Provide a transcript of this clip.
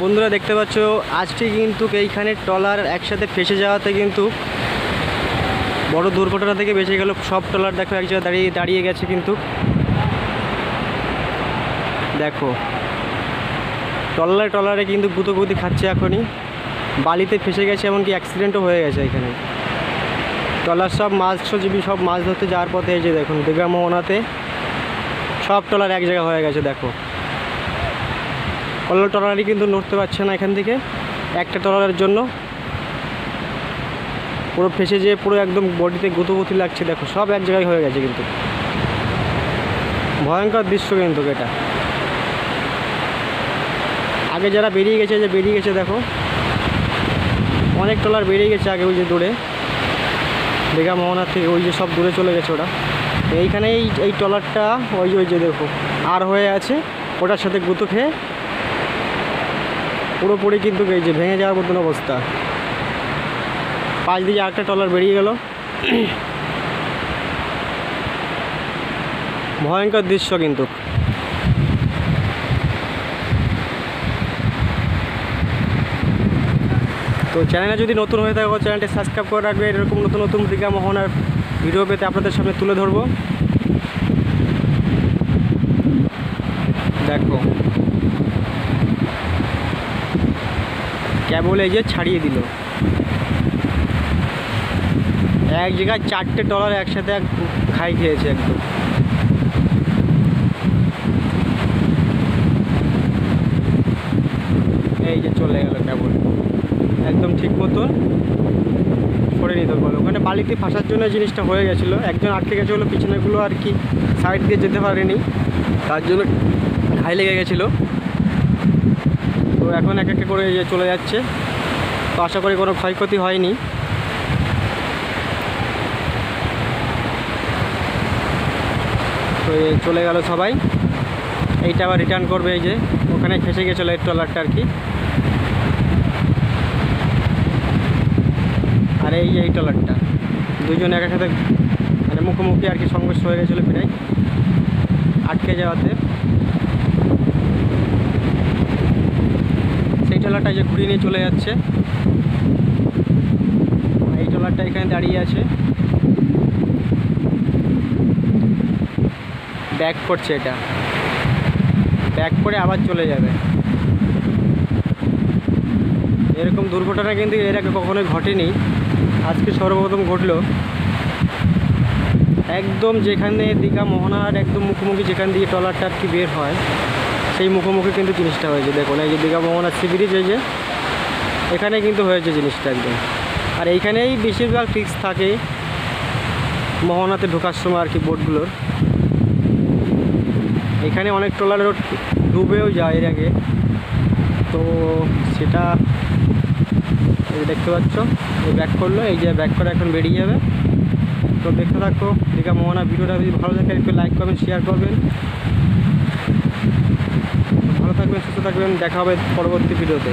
বন্ধুরা দেখতে পাচ্ছ আজকে কিন্তু এইখানে ট্রলার একসাথে ফেসে যাওয়াতে কিন্তু বড় দুর্ঘটনা থেকে বেঁচে গেল। সব ট্রলার দেখো এক জায়গায় দাঁড়িয়ে গেছে। কিন্তু দেখো ট্রলারে কিন্তু গুঁতোগুতি খাচ্ছে, এখনই বালিতে ফেসে গেছে, এমনকি অ্যাক্সিডেন্টও হয়ে গেছে। এখানে ট্রলার সব মৎস্যজীবী সব মাছ ধরতে যাওয়ার পথে এই যে দেখুন দীঘা মোহনাতে সব ট্রলার এক জায়গায় হয়ে গেছে। দেখো ট্রলারই কিন্তু নড়তে পারছে না এখান থেকে, একটা ট্রলারের জন্য পুরো ফেসে যেয়ে পুরো একদম বডিতে গুঁতোগুতি লাগছে। দেখো সব এক জায়গায় হয়ে গেছে, কিন্তু ভয়ঙ্কর দৃশ্য কিন্তু এটা। আগে যারা বেরিয়ে গেছে দেখো অনেক ট্রলার বেরিয়ে গেছে আগে, ওই যে দূরে দীঘা মোহনার থেকে ওই যে সব দূরে চলে গেছে ওরা। এইখানে এই ট্রলারটা ওই যে দেখো আর হয়ে আছে, ওটার সাথে গুঁতো খেয়ে পুরোপুরি কিন্তু এই যে ভেঙে যাওয়ার মতন অবস্থা। পাশ দিয়ে আরেকটা ট্রলার বেরিয়ে গেল। ভয়ঙ্কর দৃশ্য কিন্তু। তো চ্যানেলে যদি নতুন হয়ে থাকো চ্যানেলটি সাবস্ক্রাইব করে রাখবে, এরকম নতুন নতুন দীঘা মোহনার ভিডিও পেতে আপনাদের সামনে তুলে ধরবো। দেখো কেবল এই যে ছাড়িয়ে দিল, এক জায়গায় 4টে ট্রলার একসাথে খাই খেয়েছে একদম। এই যে চলে গেল কেবল একদম ঠিক মতন সরে নিতে পারলো। ওখানে বালিতে ফাঁসার জন্য জিনিসটা হয়ে গেছিলো, একজন আটকে গেছিলো, পিছনেগুলো আর কি সাইড দিয়ে যেতে পারেনি, তার জন্য ঘাই লেগে গেছিলো। তো এখন এক এক করে চলে যাচ্ছে, তো আশা করি কোনো ক্ষয়ক্ষতি হয়নি। তো চলে গেল সবাই, এইটা আবার রিটার্ন করবে। এই যে ওখানে ফেসে গেছিলো এই ট্রলারটা আর কি। আর এই ট্রলারটা দুজন এক সাথে মানে মুখোমুখি আর কি সংঘর্ষ হয়ে গেছিলো প্রায়, আটকে যাওয়াতে। সেই ট্রলারটা যে ঘুরিয়ে নিয়ে চলে যাচ্ছে, এই ট্রলারটা এখানে দাঁড়িয়ে আছে, ব্যাক করছে। এটা ব্যাক করে আবার চলে যাবে। এরকম দুর্ঘটনা কিন্তু এর আগে কখনোই ঘটেনি, আজকে সর্বপ্রথম ঘটলো। একদম যেখানে দীঘা মোহনার একদম মুখোমুখি যেখান দিয়ে ট্রলারটা আর কি বের হয়, সেই মুখোমুখি কিন্তু জিনিসটা হয়েছে। দেখুন এই যে দীঘা মোহনার সি ব্রিজ, এই যে এখানে কিন্তু হয়েছে জিনিসটা একদম। আর এইখানেই বেশিরভাগ রিস্ক থাকে মোহনাতে ঢোকার সময় আর কি বোটগুলোর। এখানে অনেক ট্রলারের ডুবেও যায় এর আগে, তো সেটা দেখতে পাচ্ছ ব্যাক করলো, এই যে ব্যাক করে এখন বেরিয়ে যাবে। তো দেখতে থাকো দীঘা মোহনা ভিডিওটা, যদি ভালো লাগে একটু লাইক করবেন, শেয়ার করবেন। ভালো থাকবেন, সুস্থ থাকবেন, দেখা হবে পরবর্তী ভিডিওতে।